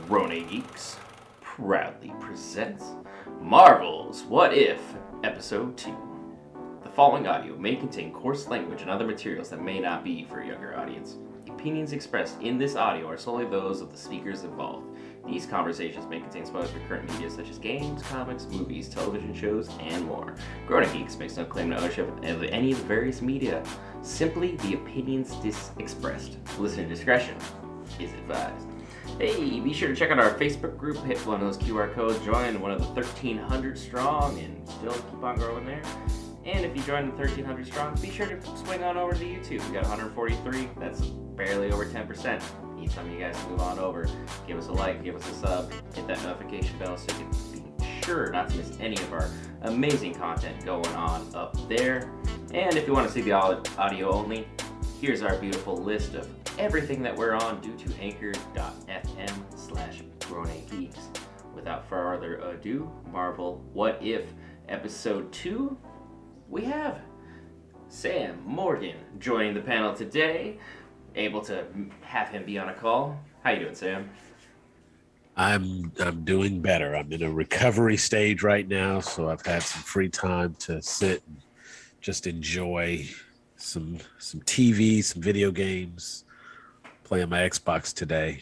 Rone Geeks proudly presents Marvel's What If, Episode 2. The following audio may contain coarse language and other materials that may not be for a younger audience. The opinions expressed in this audio are solely those of the speakers involved. These conversations may contain spoilers for current media such as games, comics, movies, television shows, and more. Grown Geeks makes no claim to ownership of any of the various media, simply the opinions expressed. Listener discretion is advised. Hey, be sure to check out our Facebook group, hit one of those QR codes, join one of the 1,300 strong, and still keep on growing there. And if you join the 1,300 strong, be sure to swing on over to YouTube. We got 143, that's barely over 10%. Need some of you guys to move on over, give us a like, give us a sub, hit that notification bell so you can be sure not to miss any of our amazing content going on up there. And if you want to see the audio only, here's our beautiful list of everything that we're on due to anchor.fm/GrownAgeeks. Without further ado, Marvel What If Episode 2, we have Sam Morgan joining the panel today, able to have him be on a call. How you doing, Sam? I'm doing better. I'm in a recovery stage right now, so I've had some free time to sit and just enjoy some TV, some video games, playing my Xbox today.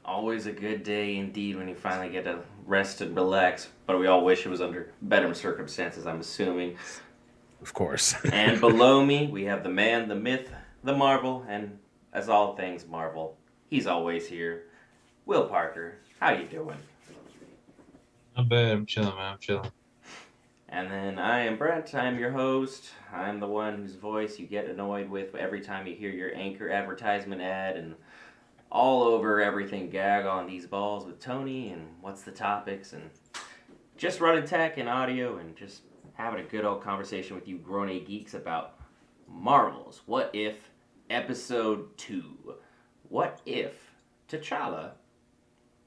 Always a good day indeed when you finally get to rest and relax, but we all wish it was under better circumstances, I'm assuming. Of course. And below me, we have the man, the myth, the Marvel, and as all things Marvel, he's always here. Will Parker, how you doing? Not bad. I'm chilling, man. I'm chilling. And then I am Brent. I am your host. I'm the one whose voice you get annoyed with every time you hear your Anchor advertisement ad and all over everything gag on these balls with Tony and what's the topics and just running tech and audio and just having a good old conversation with you grown geeks about Marvel's What If Episode 2. What if T'Challa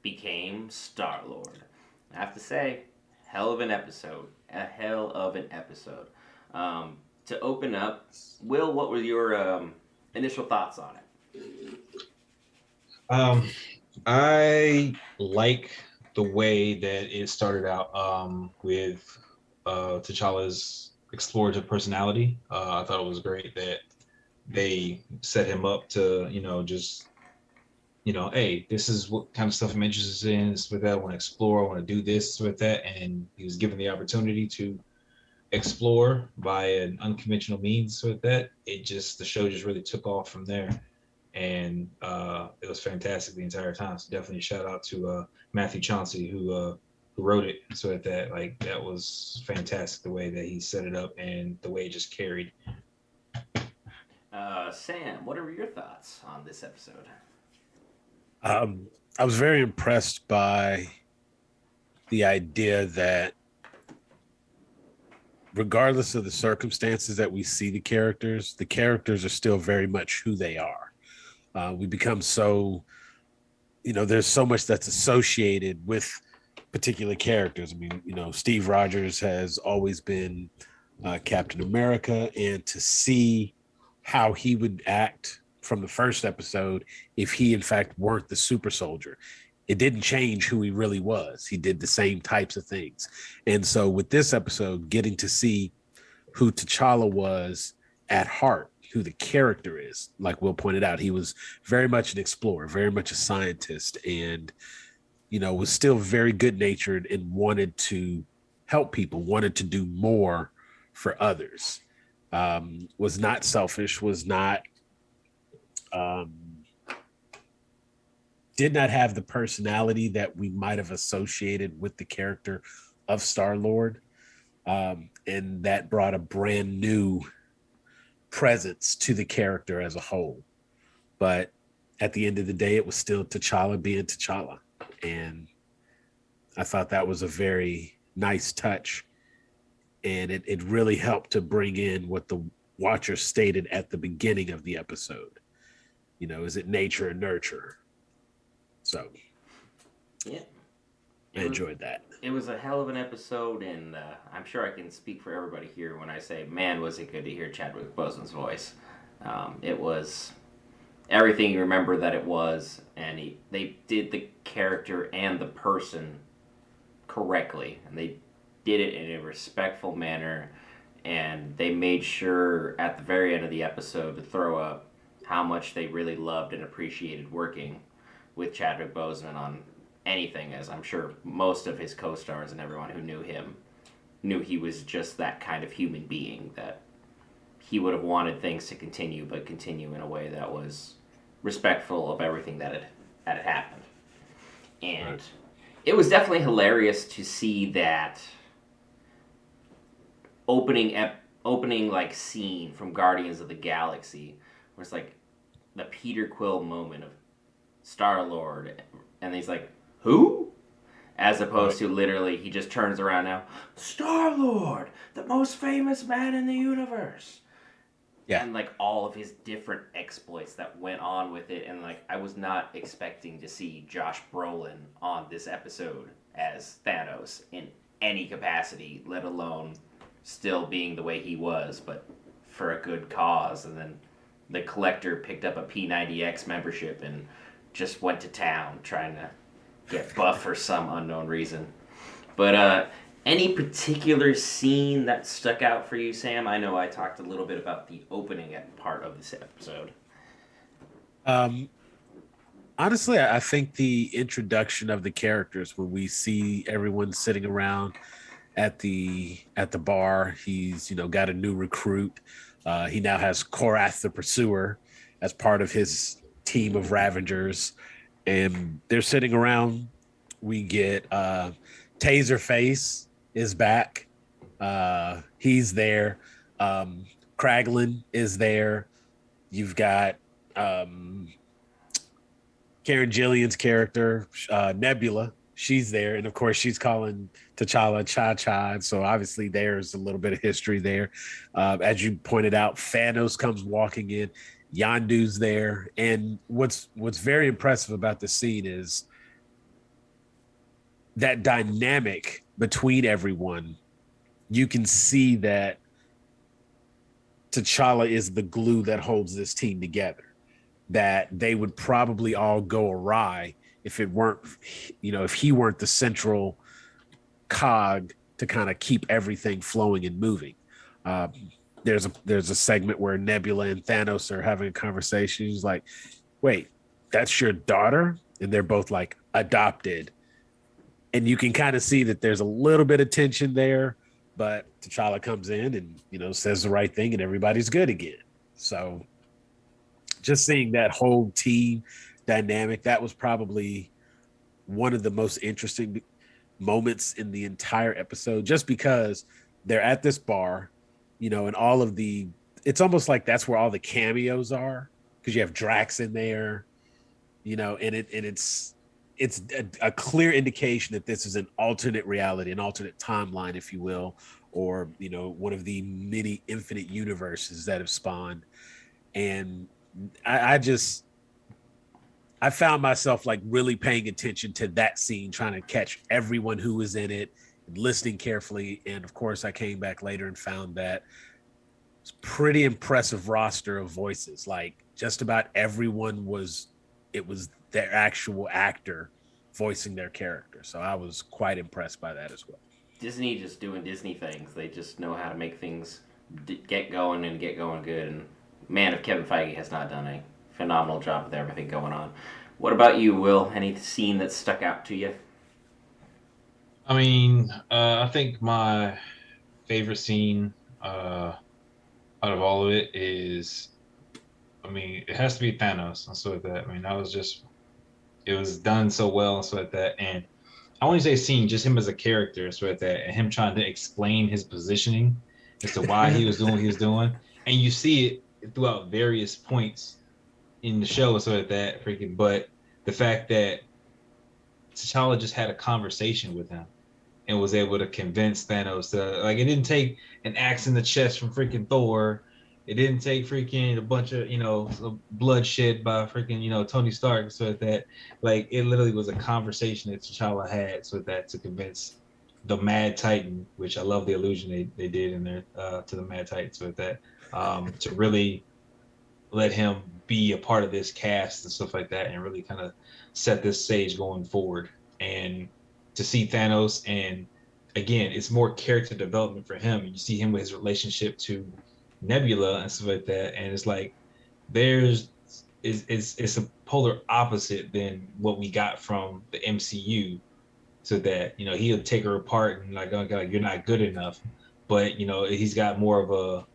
became Star-Lord? I have to say, hell of an episode. A hell of an episode. To open up, Will, what were your initial thoughts on it? I like the way that it started out with T'Challa's explorative personality. I thought it was great that they set him up to, hey, this is what kind of stuff I'm interested in. This is with that. I want to explore. I want to do this with that. And he was given the opportunity to explore by an unconventional means with that. The show just really took off from there. And it was fantastic the entire time. So definitely a shout out to Matthew Chauncey who wrote it. So that was fantastic the way that he set it up and the way it just carried. Sam, what are your thoughts on this episode? I was very impressed by the idea that regardless of the circumstances that we see the characters are still very much who they are. We become so, there's so much that's associated with particular characters. I mean, Steve Rogers has always been Captain America, and to see how he would act from the first episode if he in fact weren't the super soldier, it didn't change who he really was. He did the same types of things. And so with this episode, getting to see who T'Challa was at heart, who the character is, like Will pointed out, he was very much an explorer, very much a scientist, and was still very good natured and wanted to help people, wanted to do more for others, was not selfish, was not did not have the personality that we might have associated with the character of Star-Lord. And that brought a brand new presence to the character as a whole. But at the end of the day, it was still T'Challa being T'Challa. And I thought that was a very nice touch. And it really helped to bring in what the watcher stated at the beginning of the episode. Is it nature and nurture? So, Yeah. I enjoyed that. It was a hell of an episode, and I'm sure I can speak for everybody here when I say, man, was it good to hear Chadwick Boseman's voice. It was everything you remember that it was, and they did the character and the person correctly, and they did it in a respectful manner, and they made sure at the very end of the episode to throw up how much they really loved and appreciated working with Chadwick Boseman on anything, as I'm sure most of his co-stars and everyone who knew him knew he was just that kind of human being, that he would have wanted things to continue, but continue in a way that was respectful of everything that had happened. And Right. it was definitely hilarious to see that opening like scene from Guardians of the Galaxy, where it's like the Peter Quill moment of Star Lord, and he's like, "Who?" As opposed to literally, he just turns around now, Star Lord, the most famous man in the universe. Yeah. And like all of his different exploits that went on with it, and like I was not expecting to see Josh Brolin on this episode as Thanos in any capacity, let alone still being the way he was, but for a good cause. And then the Collector picked up a P90X membership and just went to town trying to get buff for some unknown reason. But any particular scene that stuck out for you, Sam? I know I talked a little bit about the opening part of this episode. Um, Honestly, I think the introduction of the characters when we see everyone sitting around at the bar. He's got a new recruit. He now has Korath the Pursuer as part of his team of Ravengers, and they're sitting around. We get Taserface is back. He's there. Kraglin is there. You've got um, Karen Gillian's character, Nebula. She's there, and of course, she's calling T'Challa Cha Cha. And so obviously, there's a little bit of history there. As you pointed out, Thanos comes walking in. Yondu's there, and what's very impressive about the scene is that dynamic between everyone. You can see that T'Challa is the glue that holds this team together. That they would probably all go awry if it weren't, if he weren't the central cog to kind of keep everything flowing and moving. Um, there's a segment where Nebula and Thanos are having a conversation. He's like, "Wait, that's your daughter?" And they're both like, "Adopted." And you can kind of see that there's a little bit of tension there, but T'Challa comes in and says the right thing, and everybody's good again. So just seeing that whole team dynamic, that was probably one of the most interesting moments in the entire episode, just because they're at this bar, and all of it's almost like that's where all the cameos are, because you have Drax in there, it's a clear indication that this is an alternate reality, an alternate timeline, if you will, or one of the many infinite universes that have spawned. And I found myself like really paying attention to that scene, trying to catch everyone who was in it and listening carefully. And of course, I came back later and found that it's pretty impressive roster of voices. Like just about everyone it was their actual actor voicing their character. So I was quite impressed by that as well. Disney just doing Disney things. They just know how to make things get going and get going good. And man, if Kevin Feige has not done a phenomenal job with everything going on. What about you, Will? Any scene that stuck out to you? I mean, I think my favorite scene out of all of it is, I mean, it has to be Thanos. And so with that, I mean, it was done so well and so like that. And I want to say scene, just him as a character, so like that, and him trying to explain his positioning as to why he was doing what he was doing. And you see it throughout various points in the show, so like that, freaking. But the fact that T'Challa just had a conversation with him and was able to convince Thanos to, like, it didn't take an axe in the chest from freaking Thor. It didn't take freaking a bunch of, bloodshed by freaking, Tony Stark, so that, like, it literally was a conversation that T'Challa had, so that to convince the Mad Titan, which I love the illusion they did in there to the Mad Titan, so that to really let him be a part of this cast and stuff like that, and really kind of set this stage going forward. And to see Thanos, and again, it's more character development for him. You see him with his relationship to Nebula and stuff like that, and it's like there's it's a polar opposite than what we got from the MCU. So that he'll take her apart and like, okay, like you're not good enough, but he's got more of a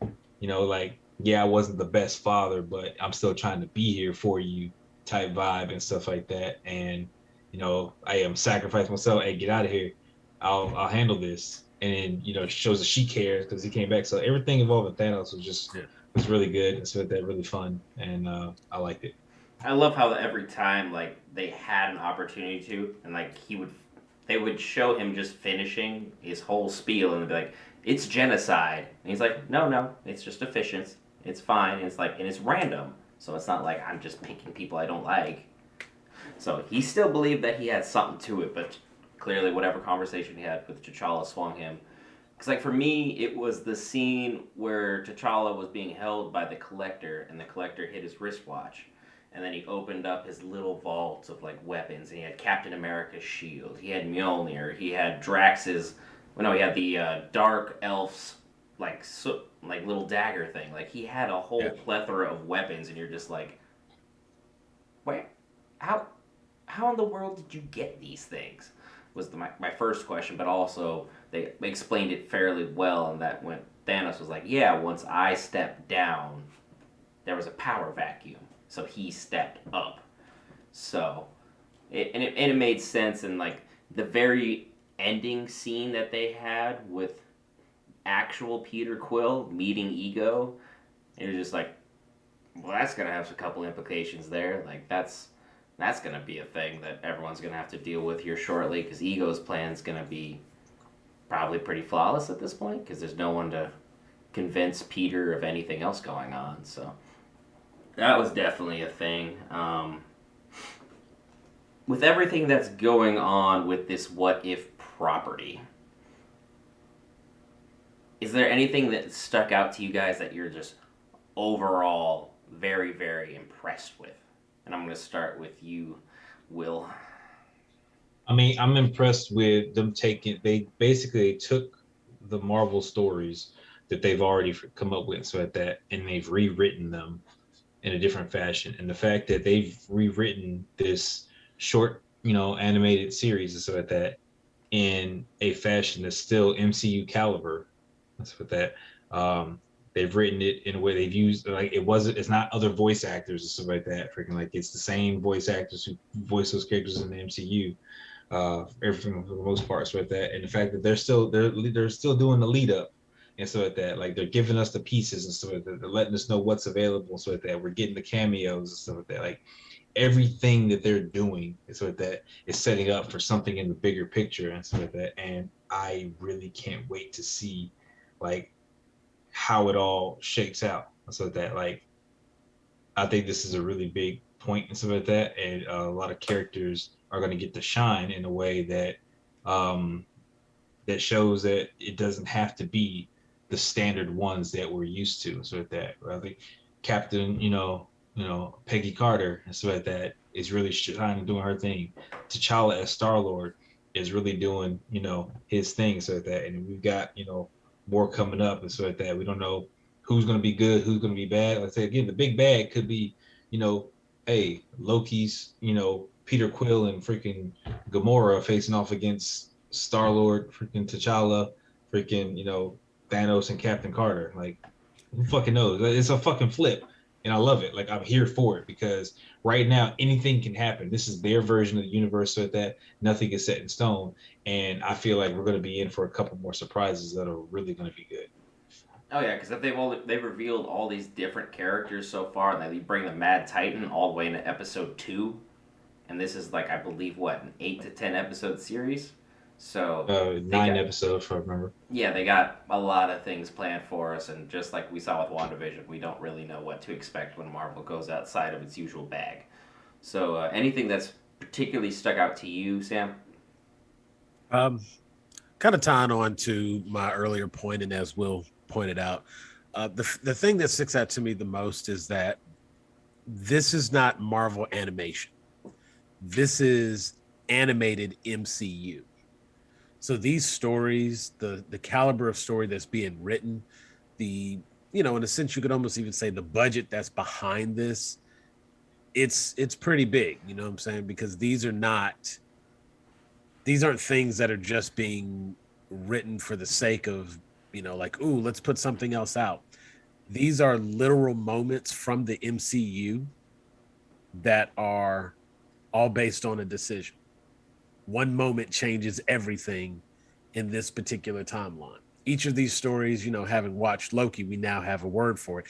like, yeah, I wasn't the best father, but I'm still trying to be here for you type vibe and stuff like that. And I am sacrifice myself. Hey, get out of here. I'll handle this. And then shows that she cares because he came back. So everything involving Thanos was just was really good and so that really fun, and I liked it. I love how every time like they had an opportunity to, and like they would show him just finishing his whole spiel, and they'd be like, "It's genocide," and he's like, "No, no, it's just efficient. It's fine." And it's like, and it's random, so it's not like I'm just picking people I don't like. So he still believed that he had something to it, but clearly, whatever conversation he had with T'Challa swung him. Because like for me, it was the scene where T'Challa was being held by the Collector, and the Collector hit his wristwatch. And then he opened up his little vault of like weapons, and he had Captain America's shield, he had Mjolnir, he had Drax's, well, no, he had the Dark Elf's like little dagger thing. Like he had a whole plethora of weapons, and you're just like, where, how in the world did you get these things? Was my first question, but also they explained it fairly well, and that when Thanos was like, yeah, once I stepped down, there was a power vacuum. So he stepped up. So, it made sense. And like the very ending scene that they had with actual Peter Quill meeting Ego, it was just like, well, that's gonna have a couple implications there. Like that's gonna be a thing that everyone's gonna have to deal with here shortly, because Ego's plan's gonna be probably pretty flawless at this point, because there's no one to convince Peter of anything else going on. So. That was definitely a thing. With everything that's going on with this What If property, is there anything that stuck out to you guys that you're just overall very, very impressed with? And I'm going to start with you, Will. I mean, I'm impressed with them they basically took the Marvel stories that they've already come up with, so at that, and they've rewritten them in a different fashion. And the fact that they've rewritten this short, animated series and stuff like that in a fashion that's still MCU caliber. That's what that. They've written it in a way they've used, like it's not other voice actors and stuff like that. Freaking like it's the same voice actors who voice those characters in the MCU. Everything for the most part, so like that. And the fact that they're still doing the lead up and stuff like that. Like they're giving us the pieces and stuff like that. They're letting us know what's available, so like that. We're getting the cameos and stuff like that. Like everything that they're doing is so like that is setting up for something in the bigger picture and stuff like that. And I really can't wait to see like how it all shakes out. So that like I think this is a really big point and stuff like that. And a lot of characters are going to get to shine in a way that that shows that it doesn't have to be the standard ones that we're used to. So that I think Captain, Peggy Carter and stuff like that is really shining, doing her thing. T'Challa as Star-Lord is really doing, his thing, so that, and we've got, more coming up and so like that. We don't know who's going to be good, who's going to be bad. Like I said again, the big bad could be, hey, Loki's, Peter Quill and freaking Gamora facing off against Star-Lord, freaking T'Challa, freaking, Thanos and Captain Carter. Like, who fucking knows? It's a fucking flip. And I love it. Like, I'm here for it because right now anything can happen. This is their version of the universe, so that nothing is set in stone. And I feel like we're going to be in for a couple more surprises that are really going to be good. Oh yeah, because if they've revealed all these different characters so far, and they bring the Mad Titan all the way into episode 2, and this is like I believe what, an 8 to 10 episode series. So 9 episodes, if I remember. Yeah, they got a lot of things planned for us, and just like we saw with WandaVision, we don't really know what to expect when Marvel goes outside of its usual bag. So anything that's particularly stuck out to you, Sam? Kind of tying on to my earlier point, and as Will pointed out, the thing that sticks out to me the most is that this is not Marvel animation. This is animated MCU. So these stories, the caliber of story that's being written, the in a sense you could almost even say the budget that's behind this, it's pretty big, you know what I'm saying? Because these aren't things that are just being written for the sake of, like, ooh, let's put something else out. These are literal moments from the MCU that are all based on a decision. One moment changes everything in this particular timeline. Each of these stories, having watched Loki, we now have a word for it.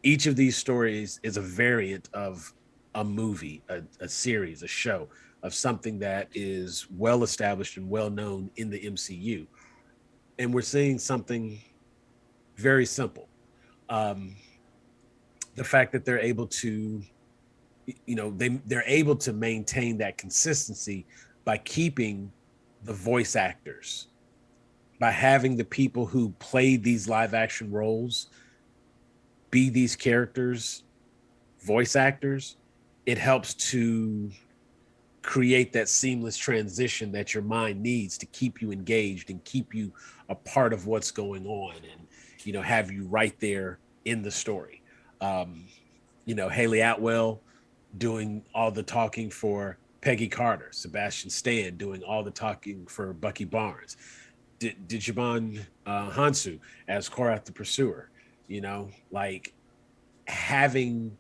Each of these stories is a variant of a movie, a series, a show, of something that is well established and well known in the MCU. And we're seeing something very simple. Um, the fact that they're able to, they're able to maintain that consistency by keeping the voice actors, by having the people who played these live action roles be these characters, voice actors. It helps to create that seamless transition that your mind needs to keep you engaged and keep you a part of what's going on, and have you right there in the story. Haley Atwell doing all the talking for Peggy Carter, Sebastian Stan doing all the talking for Bucky Barnes, Djimon Hansu as Korath the Pursuer. Like having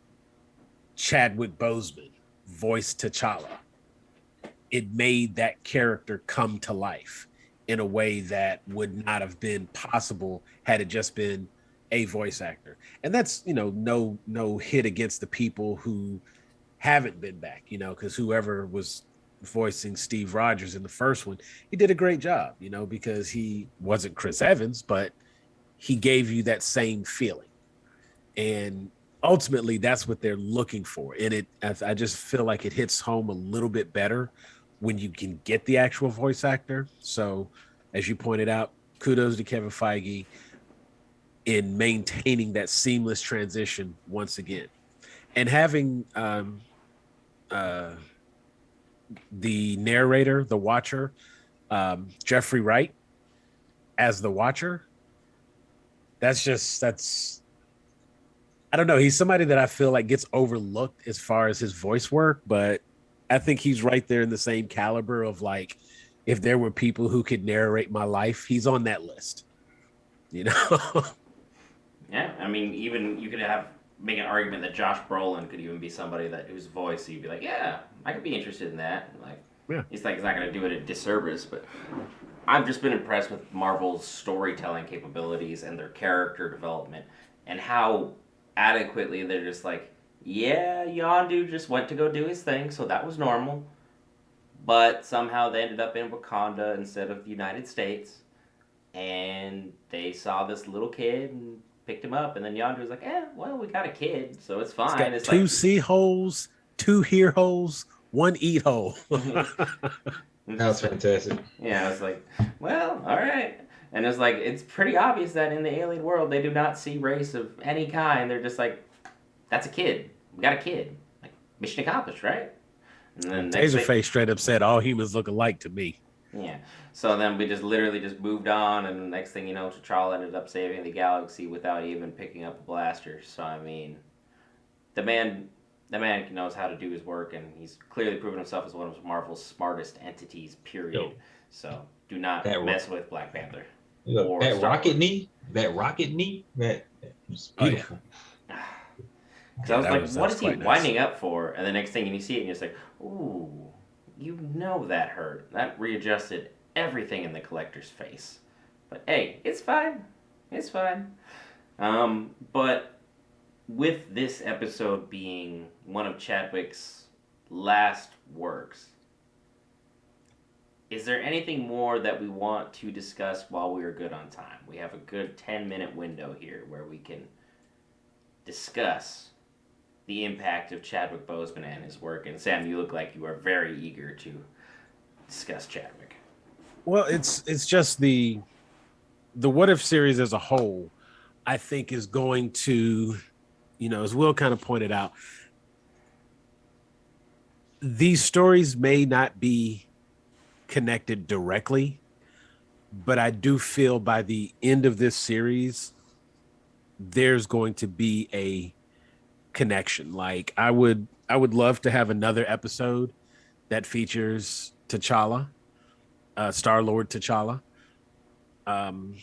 Chadwick Boseman voice T'Challa, it made that character come to life in a way that would not have been possible had it just been a voice actor. And that's, no hit against the people who haven't been back, because whoever was voicing Steve Rogers in the first one, he did a great job, because he wasn't Chris Evans, but he gave you that same feeling. And ultimately that's what they're looking for. And I just feel like it hits home a little bit better when you can get the actual voice actor. So as you pointed out, kudos to Kevin Feige in maintaining that seamless transition once again. And having the narrator, the Watcher, Jeffrey Wright as the Watcher, that's I don't know. He's somebody that I feel like gets overlooked as far as his voice work, but I think he's right there in the same caliber of, like, if there were people who could narrate my life, he's on that list. Yeah, I mean, even you could make an argument that Josh Brolin could even be somebody whose voice you'd be like, yeah, I could be interested in that. Like, Yeah. he's not going to do it a disservice, but I've just been impressed with Marvel's storytelling capabilities and their character development and how adequately they're just like, yeah, Yondu just went to go do his thing, so that was normal. But somehow they ended up in Wakanda instead of the United States. And they saw this little kid and picked him up. And then Yondu was like, well, we got a kid, so it's fine. It's got It's two like, see holes, two hear holes, one eat hole. That was fantastic. Yeah, I was like, well, all right. And it's like, it's pretty obvious that in the alien world, they do not see race of any kind. They're just like, that's a kid. We got a kid. Like, mission accomplished, right? And then Taserface straight up said, all humans look alike to me. Yeah. So then we just literally just moved on, and the next thing you know, T'Challa ended up saving the galaxy without even picking up a blaster. So, I mean, the man knows how to do his work, and he's clearly proven himself as one of Marvel's smartest entities, period. Yo. So, do not mess with Black Panther. Look, that rocket knee, that was beautiful. Because I was like, what is he winding up for? And the next thing you see it, and you're just like, ooh, you know that hurt. That readjusted everything in the collector's face. But hey, it's fine. It's fine. But with this episode being one of Chadwick's last works, is there anything more that we want to discuss while we are good on time? We have a good 10-minute window here where we can discuss the impact of Chadwick Boseman and his work. And Sam, you look like you are very eager to discuss Chadwick. Well, it's just the What If series as a whole, I think is going to, as Will kind of pointed out, these stories may not be connected directly, but I do feel by the end of this series, there's going to be a connection. Like I would love to have another episode that features T'Challa, Star Lord T'Challa. Um,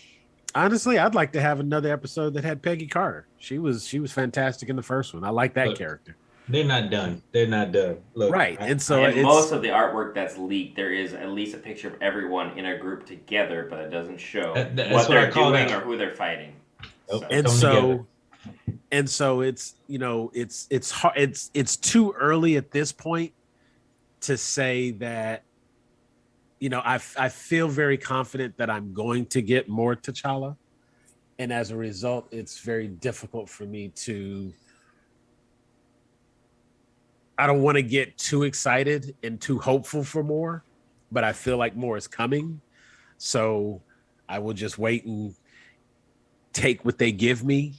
Honestly, I'd like to have another episode that had Peggy Carter. She was fantastic in the first one. I like that Look, character. they're not done. They're not done. Look, Right, and so And most it's of the artwork that's leaked, there is at least a picture of everyone in a group together, but it doesn't show that's what what I they're call doing that. or who they're fighting. Nope, So they're and coming together. so and so it's hard, it's too early at this point to say that I feel very confident that I'm going to get more T'Challa, and as a result, it's very difficult for me to. I don't want to get too excited and too hopeful for more, but I feel like more is coming. So I will just wait and take what they give me.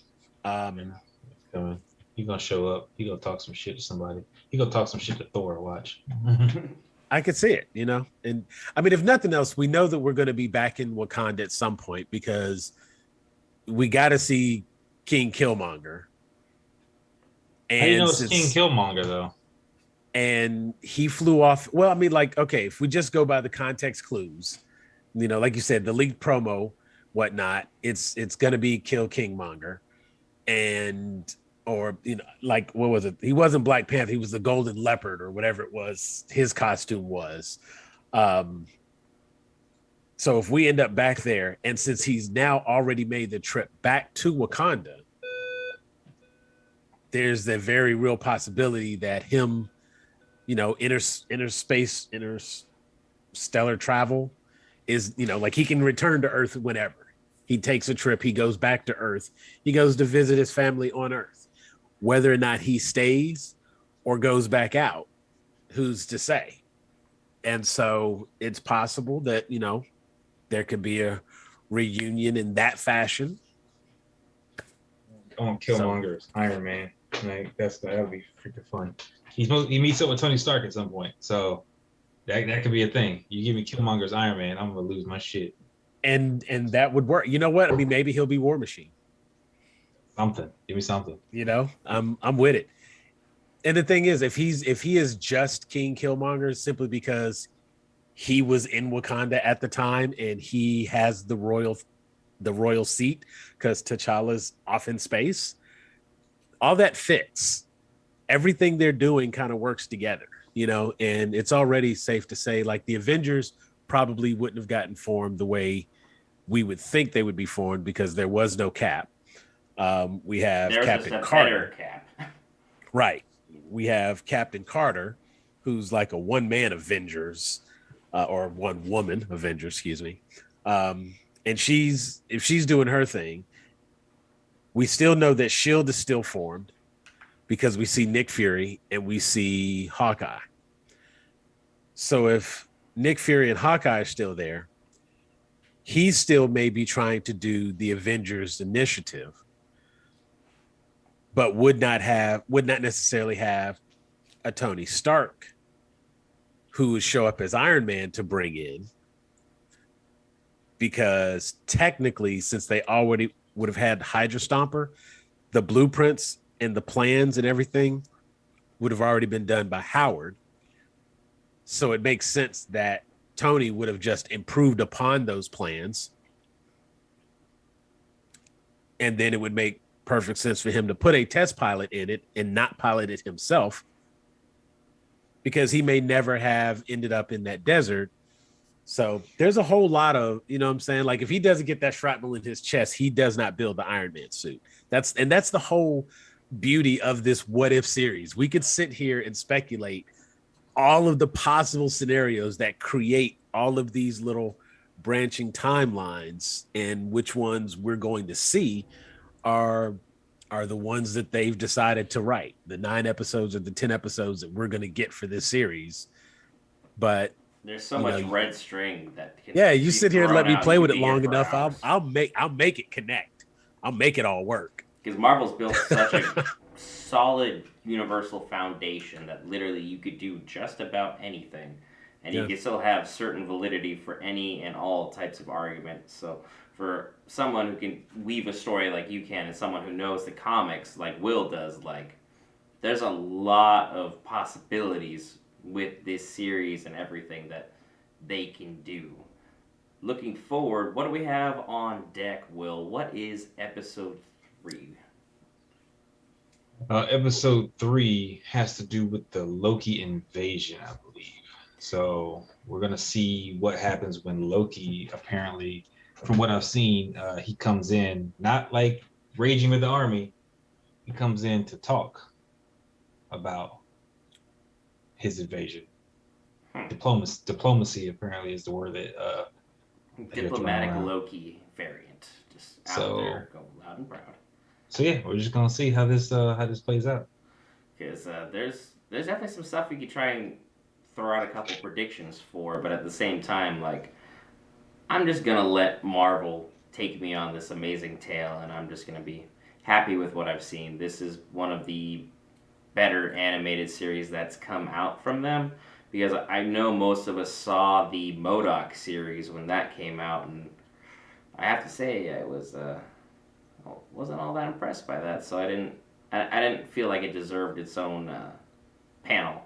Um, It's coming. He gonna show up. He gonna talk some shit to somebody. He gonna talk some shit to Thor. Watch. I could see it, and I mean, if nothing else, we know that we're going to be back in Wakanda at some point because we got to see King Killmonger. How you know And it's King since Killmonger though? and he flew off. Well, I mean, like, okay, if we just go by the context clues, like you said, the leaked promo, whatnot, it's gonna be Kill Kingmonger, and or like what was it? He wasn't Black Panther. He was the Golden Leopard or whatever it was. His costume was. Um, so if we end up back there, and since he's now already made the trip back to Wakanda, there's the very real possibility that him, interstellar travel is, like he can return to Earth whenever. He takes a trip, he goes back to Earth, he goes to visit his family on Earth. Whether or not he stays or goes back out, who's to say? And so it's possible that, there could be a reunion in that fashion. On Killmonger's Iron Man. Like that'd be freaking fun. He meets up with Tony Stark at some point, so that could be a thing. You give me Killmonger's Iron Man, I'm gonna lose my shit. And that would work. You know what? I mean, maybe he'll be War Machine. Something. Give me something. I'm with it. And the thing is, if he is just King Killmonger simply because he was in Wakanda at the time and he has the royal seat because T'Challa's off in space, all that fits. Everything they're doing kind of works together, and it's already safe to say like the Avengers probably wouldn't have gotten formed the way we would think they would be formed because there was no Cap. We have there's Captain just a Carter. better Cap. Right. We have Captain Carter, who's like a one-man Avengers, or one-woman Avengers, excuse me. And if she's doing her thing, we still know that S.H.I.E.L.D. is still formed because we see Nick Fury and we see Hawkeye. So if Nick Fury and Hawkeye are still there, he still may be trying to do the Avengers initiative, but would not necessarily have a Tony Stark who would show up as Iron Man to bring in, because technically, since they already would have had Hydra Stomper, the blueprints and the plans and everything would have already been done by Howard. So it makes sense that Tony would have just improved upon those plans. And then it would make perfect sense for him to put a test pilot in it and not pilot it himself, because he may never have ended up in that desert. So there's a whole lot of, what I'm saying? Like if he doesn't get that shrapnel in his chest, he does not build the Iron Man suit. That's the whole beauty of this what if series. We could sit here and speculate all of the possible scenarios that create all of these little branching timelines, and which ones we're going to see are the ones that they've decided to write, the 9 episodes or the 10 episodes that we're going to get for this series. But there's so much red string that you sit here and let me play with it long enough, hours. I'll make it connect. I'll make it all work. Because Marvel's built such a solid universal foundation that literally you could do just about anything, and you Yeah. can still have certain validity for any and all types of arguments. So for someone who can weave a story like you can, and someone who knows the comics like Will does, like there's a lot of possibilities with this series and everything that they can do. Looking forward, what do we have on deck, Will? What is episode 3? Episode 3 has to do with the Loki invasion, I believe. So we're gonna see what happens when Loki, apparently, from what I've seen, he comes in not like raging with the army. He comes in to talk about his invasion. Hmm. Diplomacy apparently is the word that you're throwing Diplomatic around. Loki variant. Just out So there, go loud and proud. so yeah, we're just gonna see how this plays out. Because there's definitely some stuff we could try and throw out a couple predictions for, but at the same time, like I'm just gonna let Marvel take me on this amazing tale, and I'm just gonna be happy with what I've seen. This is one of the better animated series that's come out from them, because I know most of us saw the Modoc series when that came out, and I have to say wasn't all that impressed by that. So I didn't feel like it deserved its own panel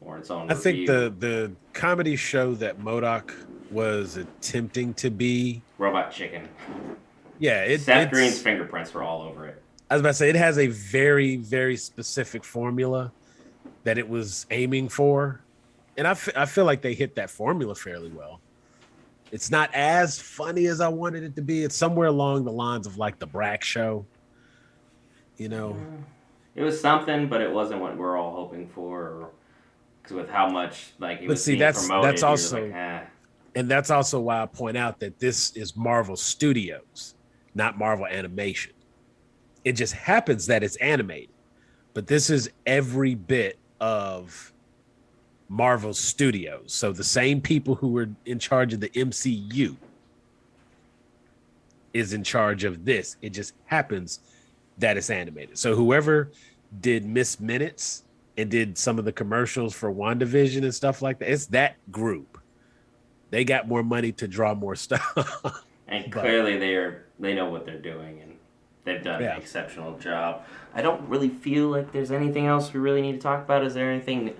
or its own I think review. the comedy show that Modoc was attempting to be, Robot Chicken. yeah, Seth Green's it's fingerprints were all over it. I was about to say it has a very, very specific formula that it was aiming for. And I feel like they hit that formula fairly well. It's not as funny as I wanted it to be. It's somewhere along the lines of like the Brack show, you know. It was something, but it wasn't what we're all hoping for. Because with how much like it But was see, being that's promoted, you're just like, also eh. and that's also why I point out that this is Marvel Studios, not Marvel Animation. It just happens that it's animated, but this is every bit of Marvel Studios. So the same people who were in charge of the MCU is in charge of this. It just happens that it's animated. So whoever did Miss Minutes and did some of the commercials for WandaVision and stuff like that, it's that group. They got more money to draw more stuff. And But clearly they know what they're doing, and they've done an yeah, exceptional job. I don't really feel like there's anything else we really need to talk about. Is there anything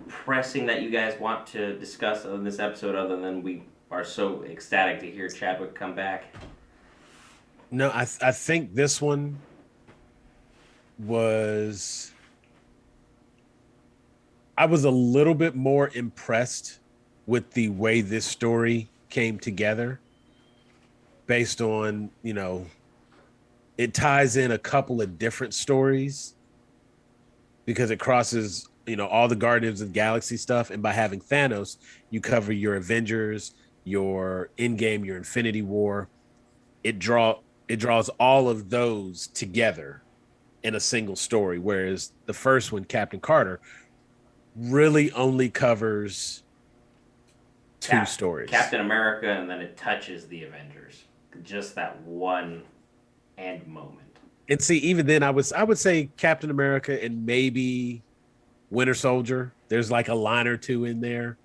pressing that you guys want to discuss in this episode other than we are so ecstatic to hear Chadwick come back? no, I think this one was I was a little bit more impressed with the way this story came together based on, it ties in a couple of different stories because it crosses, all the Guardians of the Galaxy stuff. And by having Thanos, you cover your Avengers, your Endgame, your Infinity War. It draws all of those together in a single story. Whereas the first one, Captain Carter, really only covers two stories. Captain America, and then it touches the Avengers. Just that one end moment. And see, even then, I would say Captain America and maybe Winter Soldier. There's like a line or two in there,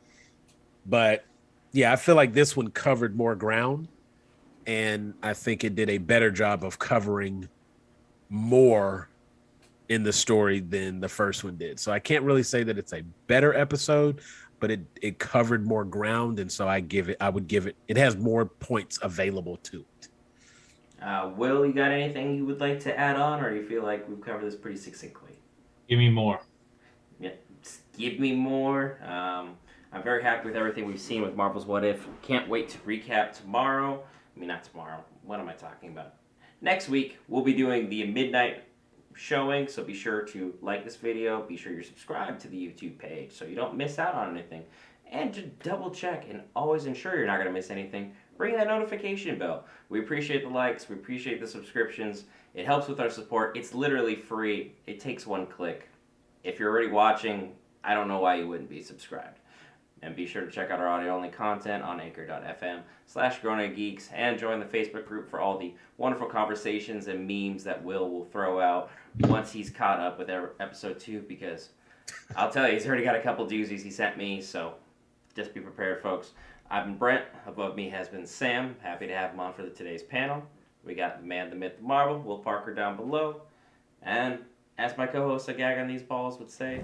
but yeah, I feel like this one covered more ground, and I think it did a better job of covering more in the story than the first one did. So I can't really say that it's a better episode, but it covered more ground, and so I would give it. It has more points available to it. Will, you got anything you would like to add on, or do you feel like we've covered this pretty succinctly? Give me more. Yeah, just give me more. I'm very happy with everything we've seen with Marvel's What If. Can't wait to recap tomorrow. I mean, not tomorrow. What am I talking about? Next week, we'll be doing the midnight showing, so be sure to like this video. Be sure you're subscribed to the YouTube page so you don't miss out on anything. And to double check and always ensure you're not going to miss anything, ring that notification bell. We appreciate the likes. We appreciate the subscriptions. It helps with our support. It's literally free. It takes one click. If you're already watching, I don't know why you wouldn't be subscribed. And be sure to check out our audio-only content on anchor.fm/GrownUpGeeks and join the Facebook group for all the wonderful conversations and memes that Will throw out once he's caught up with episode 2, because I'll tell you, he's already got a couple doozies he sent me, so just be prepared, folks. I've been Brent. Above me has been Sam. Happy to have him on for today's panel. We got the man, the myth, the marvel, Will Parker down below. And as my co-host, a gag on these balls would say...